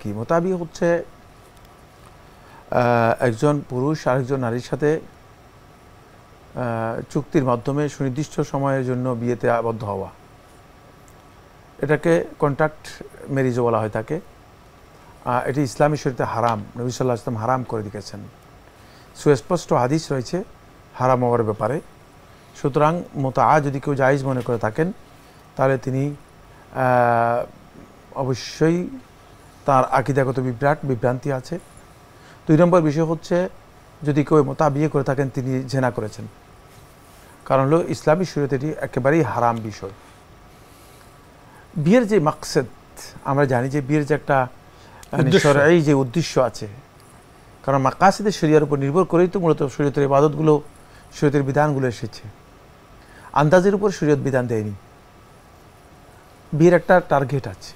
কি? মোতাবিয়া হচ্ছে একজন পুরুষ আরেকজন নারীর সাথে চুক্তির মাধ্যমে সুনির্দিষ্ট সময়ের জন্য বিয়েতে আবদ্ধ হওয়া, এটাকে কন্ট্রাক্ট ম্যারেজও বলা হয় থাকে। এটি ইসলামী শরীয়তে হারাম, নবী সাল্লাল্লাহু আলাইহি ওয়াসাল্লাম হারাম করে দিয়েছেন, সুস্পষ্ট হাদিস রয়েছে হারাম হওয়ার ব্যাপারে। সুতরাং মোতাআ যদি কেউ জায়েজ মনে করে থাকেন তাহলে তিনি অবশ্যই তার আকীদাগত বিভ্রান্তি আছে। 2 নম্বর বিষয় হচ্ছে যদি কেউ মোতাআ বিয়ে করে থাকেন তিনি জিনা করেছেন, কারণ হলো ইসলামী শরীয়তে এটি একেবারেই হারাম বিষয়। বিয়ের যে মাকসাদ, আমরা জানি যে বিয়ের যে একটা শরঈ যে উদ্দেশ্য আছে, কারণ মাকাসিদে শরিয়ার উপর নির্ভর করেই তো মূলত শরীয়তের ইবাদতগুলো, শরীয়তের বিধানগুলো এসেছে। আন্দাজের উপর শরীয়ত বিধান দেয়নি। বিয়ের একটা টার্গেট আছে,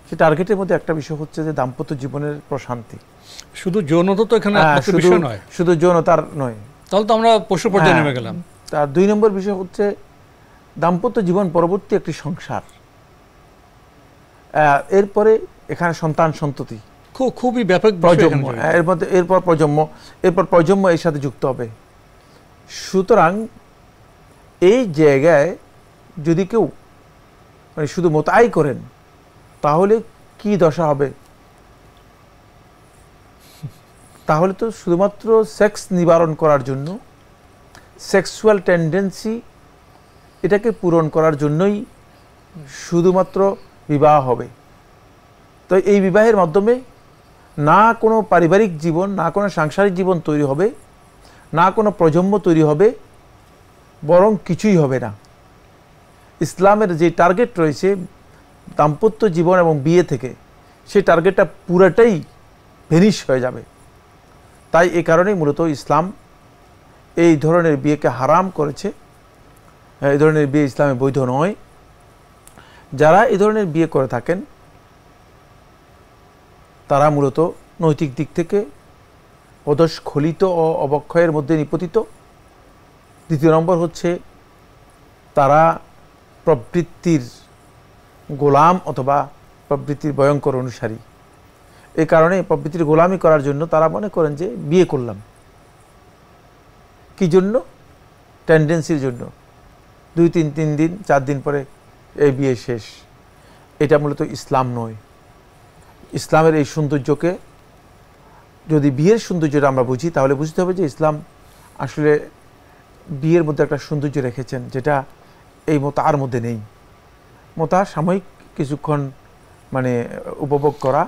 সেই টার্গেটের মধ্যে একটা বিষয় হচ্ছে যে দাম্পত্য জীবনের প্রশান্তি। শুধু যৌনতা তো এখানে একমাত্র বিষয় নয়, শুধু যৌনতার নয়, তাহলে তো আমরা পশু পর্যায়ে নেমে গেলাম। তার 2 নম্বর বিষয় হচ্ছে দাম্পত্য জীবন পরবর্তী একটি সংসার, এরপরে এখানে সন্তান সন্ততি, খুবই ব্যাপক প্রজন্ম, এর মধ্যে এরপর প্রজন্ম এর সাথে যুক্ত হবে। সুতরাং এই জায়গায় যদি কেউ মানে শুধু মোতাই করেন তাহলে কি দশা হবে? তাহলে তো শুধুমাত্র সেক্স নিবারণ করার জন্য, সেক্সুয়াল টেন্ডেন্সি এটাকে পূরণ করার জন্যই শুধুমাত্র বিবাহ হবে। তো এই বিবাহের মাধ্যমে না কোনো পারিবারিক জীবন, না কোনো সাংসারিক জীবন তৈরি হবে, না কোনো প্রজন্ম তৈরি হবে, বরং কিছুই হবে না। ইসলামের যে টার্গেট রয়েছে দাম্পত্য জীবন এবং বিয়ে থেকে, সেই টার্গেটটা পুরোটাই ভেনিশ হয়ে যাবে। তাই এই কারণেই মূলত ইসলাম এই ধরনের বিয়েকে হারাম করেছে। এই ধরনের বিয়ে ইসলামে বৈধ নয়। যারা এই ধরনের বিয়ে করে থাকেন তারা মূলত নৈতিক দিক থেকে অদস্খলিত ও অবক্ষয়ের মধ্যে নিপতিত। 2 নম্বর হচ্ছে তারা প্রবৃত্তির গোলাম অথবা প্রবৃত্তির ভয়ঙ্কর অনুসারী। এই কারণে প্রবৃত্তির গোলামি করার জন্য তারা মনে করেন যে বিয়ে করলাম, কি জন্য? টেন্ডেন্সির জন্য। 2-3 দিন 4 দিন পরে এই বিয়ে শেষ। এটা মূলত ইসলাম নয়। ইসলামের এই সৌন্দর্যকে, যদি বিয়ের সৌন্দর্যটা আমরা বুঝি তাহলে বুঝতে হবে যে ইসলাম আসলে বিয়ের মধ্যে একটা সৌন্দর্য রেখেছেন যেটা এই মোতার মধ্যে নেই। মোতা সাময়িক কিছুক্ষণ মানে উপভোগ করা,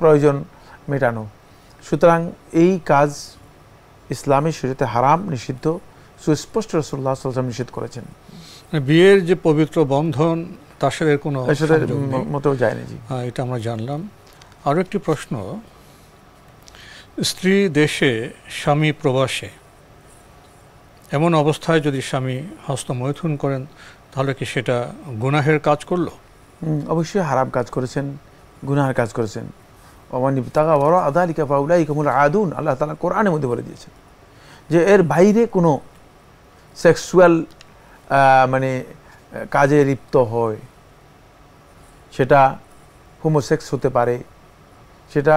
প্রয়োজন মেটানো। সুতরাং এই কাজ ইসলামী শরীয়তে হারাম, নিষিদ্ধ, সুস্পষ্ট রাসূলুল্লাহ সাল্লাল্লাহু আলাইহি ওয়াসাল্লাম নিষেধ করেছেন। বিয়ের যে পবিত্র বন্ধন তার সাথে কোনো মোটেও যায়নি। জি, এটা আমরা জানলাম। আরও একটি প্রশ্ন, স্ত্রী দেশে স্বামী প্রবাসে, এমন অবস্থায় যদি স্বামী হস্তমৈথুন করেন তাহলে কি সেটা গুনাহের কাজ করলো? অবশ্যই হারাম কাজ করেছেন, গুনাহের কাজ করেছেন। ওমান ইবতাগা ওয়ারা যালিকা ফাউলাইকা হুমুল আদুন, আল্লাহ তাআলা কোরআনের মধ্যে বলে দিয়েছেন যে এর বাইরে কোনো সেক্সুয়াল মানে কাজে লিপ্ত হয়, সেটা হোমোসেক্স হতে পারে, সেটা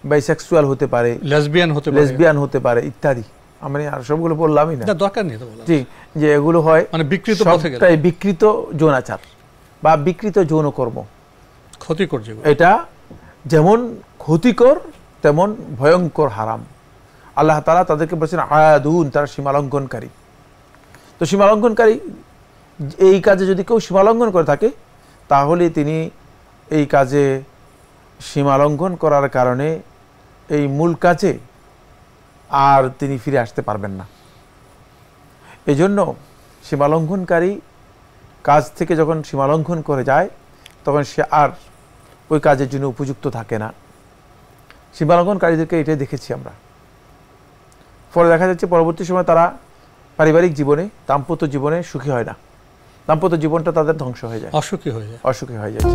বাইসেক্সুয়াল হতে পারে, লেসবিয়ান হতে পারে ইত্যাদি। আমি আর সবগুলো বললামই না, দরকার নেই তো বলা। জি, যে এগুলো হয় মানে বিকৃত পথে গেলে, সবটাই বিকৃত যৌনাচার বা বিকৃত যৌনকর্ম, ক্ষতিকর। এটা যেমন ক্ষতিকর তেমন ভয়ঙ্কর হারাম। আল্লাহ তাআলা তাদেরকে বলেছেন আয়াদুন, তারা সীমালঙ্ঘনকারী। তো সীমালঙ্ঘনকারী, এই কাজে যদি কেউ সীমালঙ্ঘন করে থাকে তাহলে তিনি এই কাজে সীমালঙ্ঘন করার কারণে এই মূল কাজে আর তিনি ফিরে আসতে পারবেন না। এই জন্য সীমালঙ্ঘনকারী কাজ থেকে যখন সীমালঙ্ঘন করে যায় তখন সে আর ওই কাজের জন্য উপযুক্ত থাকে না। সীমালঙ্ঘনকারীদেরকে এটাই দেখেছি আমরা। ফলে দেখা যাচ্ছে পরবর্তী সময় তারা পারিবারিক জীবনে, দাম্পত্য জীবনে সুখী হয় না। দাম্পত্য জীবনটা তাদের ধ্বংস হয়ে যায়, অসুখী হয়ে যায়। অসুখী হয়ে যায়।